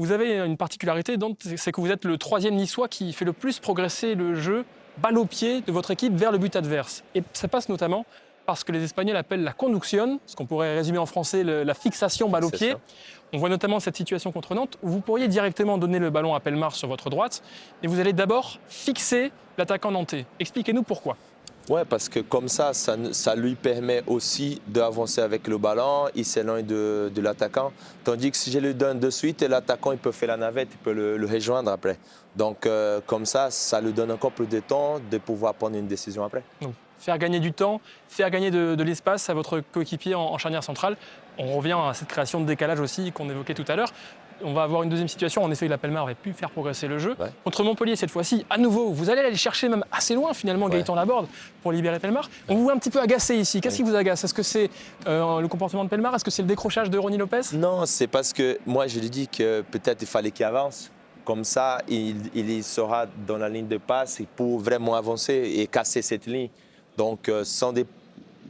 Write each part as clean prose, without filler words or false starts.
Vous avez une particularité, c'est que vous êtes le troisième niçois qui fait le plus progresser le jeu balle au pied de votre équipe vers le but adverse. Et ça passe notamment parce que les Espagnols appellent la conduction, ce qu'on pourrait résumer en français la fixation balle au pied. On voit notamment cette situation contre Nantes où vous pourriez directement donner le ballon à Pellemard sur votre droite, mais vous allez d'abord fixer l'attaquant nantais. Expliquez-nous pourquoi. Ouais, parce que comme ça lui permet aussi d'avancer avec le ballon, il s'éloigne de l'attaquant. Tandis que si je le donne de suite, l'attaquant il peut faire la navette, il peut le rejoindre après. Donc comme ça lui donne encore plus de temps de pouvoir prendre une décision après. Donc, faire gagner du temps, faire gagner de l'espace à votre coéquipier en charnière centrale. On revient à cette création de décalage aussi qu'on évoquait tout à l'heure. On va avoir une deuxième situation. En effet, la Pellemard aurait pu faire progresser le jeu. Ouais. Contre Montpellier, cette fois-ci, à nouveau, vous allez aller chercher même assez loin, finalement, Gaëtan Laborde, pour libérer Pellemard. On vous voit un petit peu agacé ici. Qu'est-ce qui vous agace? Est-ce que c'est le comportement de Pellemard? Est-ce que c'est le décrochage de Ronny Lopez? Non, c'est parce que moi, je lui dis que peut-être il fallait qu'il avance. Comme ça, il sera dans la ligne de passe pour vraiment avancer et casser cette ligne. Donc, ce sont des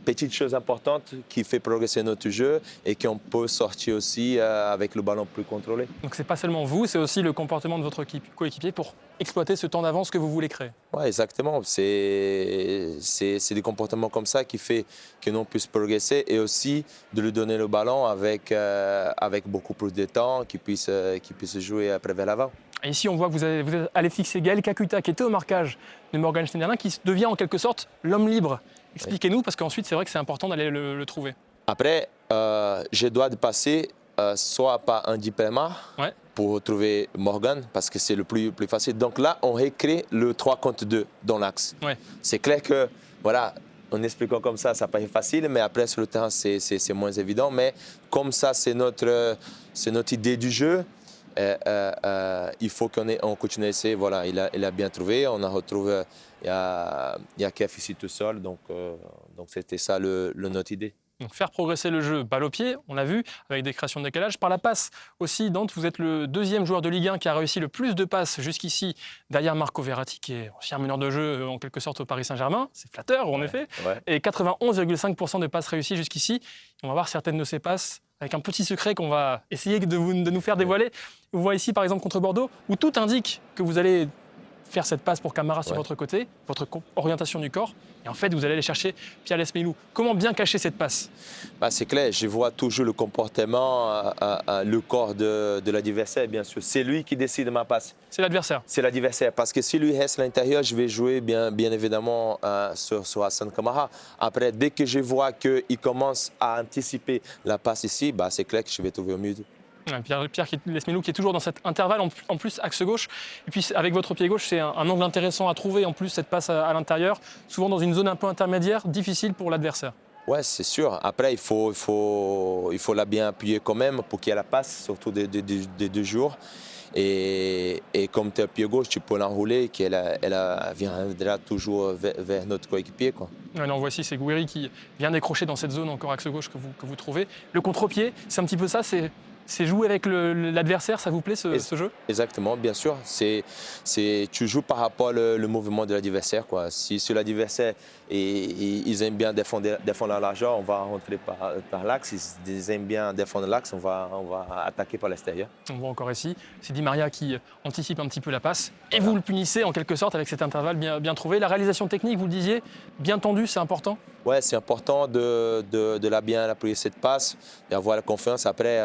petites choses importantes qui font progresser notre jeu et qu'on peut sortir aussi avec le ballon plus contrôlé. Donc ce n'est pas seulement vous, c'est aussi le comportement de votre coéquipier pour exploiter ce temps d'avance que vous voulez créer. Oui, exactement. C'est des comportements comme ça qui font que l'on puisse progresser et aussi de lui donner le ballon avec beaucoup plus de temps, qu'il puisse jouer après vers l'avant. Et ici, on voit que vous allez fixer Gaël Kakuta, qui était au marquage de Morgan Schneiderlin, qui devient en quelque sorte l'homme libre. Expliquez-nous, parce qu'ensuite, c'est vrai que c'est important d'aller le trouver. Après, je dois passer soit par Andy Pellemard pour trouver Morgan, parce que c'est le plus facile. Donc là, on recrée le 3 contre 2 dans l'axe. Ouais. C'est clair que, voilà, en expliquant comme ça paraît facile, mais après, sur le terrain, c'est moins évident. Mais comme ça, c'est notre idée du jeu. Il faut qu'on continue à essayer. Voilà, il a bien trouvé. On a retrouvé. Il y a Kef ici tout seul. Donc c'était ça notre idée. Donc faire progresser le jeu balle au pied, on l'a vu, avec des créations de décalage. Par la passe aussi, Dante, vous êtes le deuxième joueur de Ligue 1 qui a réussi le plus de passes jusqu'ici, derrière Marco Verratti, qui est ancien meneur de jeu en quelque sorte au Paris Saint-Germain. C'est flatteur, en effet. Ouais. Et 91,5% de passes réussies jusqu'ici. On va voir certaines de ces passes avec un petit secret qu'on va essayer de nous faire dévoiler. Vous voyez ici, par exemple, contre Bordeaux, où tout indique que vous allez faire cette passe pour Camara sur votre côté, votre orientation du corps. Et en fait, vous allez aller chercher Pierre Lesmelou. Comment bien cacher cette passe? C'est clair, je vois toujours le comportement, le corps de l'adversaire, bien sûr. C'est lui qui décide de ma passe. C'est l'adversaire? C'est l'adversaire, parce que si lui reste à l'intérieur, je vais jouer bien évidemment sur Hassan Camara. Après, dès que je vois qu'il commence à anticiper la passe ici, c'est clair que je vais trouver au milieu. Pierre Lesmelou qui est toujours dans cet intervalle, en plus axe gauche. Et puis avec votre pied gauche, c'est un angle intéressant à trouver, en plus cette passe à l'intérieur, souvent dans une zone un peu intermédiaire, difficile pour l'adversaire. Ouais, c'est sûr. Après, il faut la bien appuyer quand même pour qu'il y ait la passe, surtout des 2 jours. Et comme tu es pied gauche, tu peux l'enrouler, qu'elle viendra toujours vers notre coéquipier. On voit ici, c'est Gouiri qui vient décrocher dans cette zone encore axe gauche que vous trouvez. Le contre-pied, c'est un petit peu ça, c'est jouer avec l'adversaire, ça vous plaît ce jeu? Exactement, bien sûr. Tu joues par rapport au mouvement de l'adversaire. Si l'adversaire, ils aiment bien défendre la largeur, on va rentrer par l'axe. S'ils aiment bien défendre l'axe, on va attaquer par l'extérieur. On voit encore ici, c'est Di Maria qui anticipe un petit peu la passe. Et vous le punissez en quelque sorte avec cet intervalle bien trouvé. La réalisation technique, vous le disiez, bien tendue, c'est important? Oui, c'est important de la bien appuyer cette passe et avoir la confiance. Après,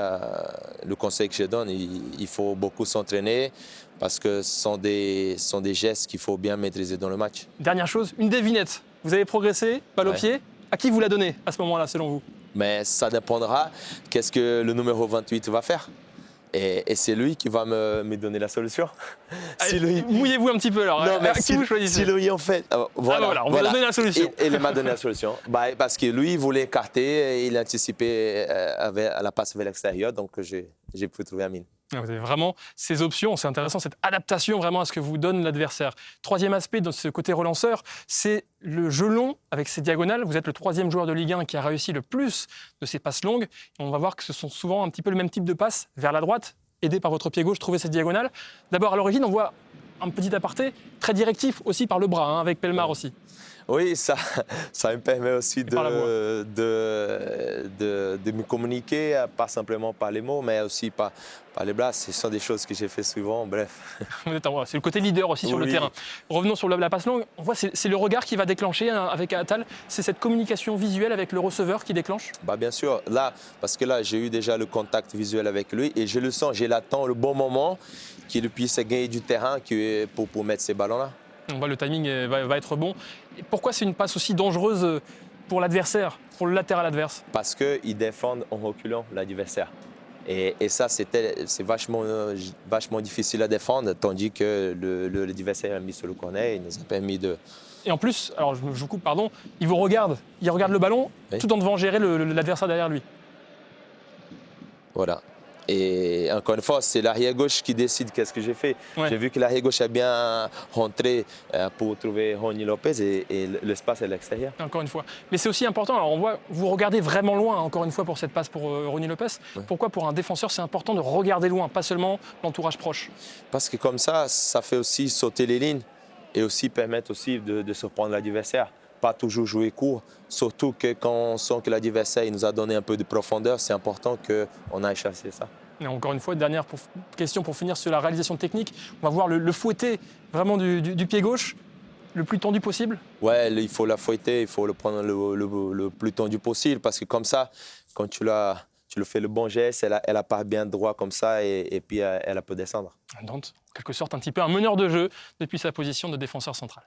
le conseil que je donne, il faut beaucoup s'entraîner parce que ce sont des gestes qu'il faut bien maîtriser dans le match. Dernière chose, une devinette. Vous avez progressé, balle au pied. À qui vous la donnez à ce moment-là, selon vous? Mais ça dépendra qu'est-ce que le numéro 28 va faire. Et c'est lui qui va me donner la solution. Mouillez-vous un petit peu alors. Non, mais qui vous choisissez? Si lui en fait, on va donner la solution. Il m'a donné la solution. Parce que lui, il voulait écarter, et il anticipait à la passe vers l'extérieur, donc j'ai pu trouver Amine. Vous avez vraiment ces options, c'est intéressant, cette adaptation vraiment à ce que vous donne l'adversaire. Troisième aspect de ce côté relanceur, c'est le jeu long avec ses diagonales. Vous êtes le troisième joueur de Ligue 1 qui a réussi le plus de ces passes longues. Et on va voir que ce sont souvent un petit peu le même type de passes vers la droite, aidé par votre pied gauche, trouver cette diagonale. D'abord, à l'origine, on voit un petit aparté très directif aussi par le bras, avec Pellemard aussi. Oui, ça me permet aussi de me communiquer, pas simplement par les mots, mais aussi par les blagues. Ce sont des choses que j'ai fait souvent, bref. C'est le côté leader aussi sur le terrain. Revenons sur la passe longue. On voit c'est le regard qui va déclencher avec Attal. C'est cette communication visuelle avec le receveur qui déclenche? Bien sûr, là, parce que là, j'ai eu déjà le contact visuel avec lui et je le sens, j'attends le bon moment qu'il puisse gagner du terrain pour mettre ces ballons-là. On voit le timing va être bon. Et pourquoi c'est une passe aussi dangereuse pour l'adversaire, pour le latéral adverse? Parce qu'ils défendent en reculant l'adversaire. Et ça, c'est vachement difficile à défendre, tandis que l'adversaire a mis sur le corner, il nous a permis de... Et en plus, alors je vous coupe, pardon, il vous regarde, il regarde le ballon, oui, tout en devant gérer l'adversaire derrière lui. Voilà. Et encore une fois, c'est l'arrière gauche qui décide qu'est-ce que j'ai fait. Ouais. J'ai vu que l'arrière gauche a bien rentré pour trouver Rony Lopez et l'espace à l'extérieur. Encore une fois. Mais c'est aussi important, alors on voit, vous regardez vraiment loin, encore une fois, pour cette passe pour Rony Lopez. Ouais. Pourquoi pour un défenseur, c'est important de regarder loin, pas seulement l'entourage proche? Parce que comme ça fait aussi sauter les lignes et aussi permettre aussi de surprendre l'adversaire. Pas toujours jouer court, surtout que quand on sent que l'adversaire nous a donné un peu de profondeur, c'est important qu'on aille chasser ça. Et encore une fois, dernière question pour finir sur la réalisation technique. On va voir le fouetter vraiment du pied gauche, le plus tendu possible. Ouais, il faut la fouetter, il faut le prendre le plus tendu possible parce que comme ça, quand tu le fais le bon geste, elle part bien droit comme ça et puis elle peut descendre. Donc, en quelque sorte, un petit peu un meneur de jeu depuis sa position de défenseur central.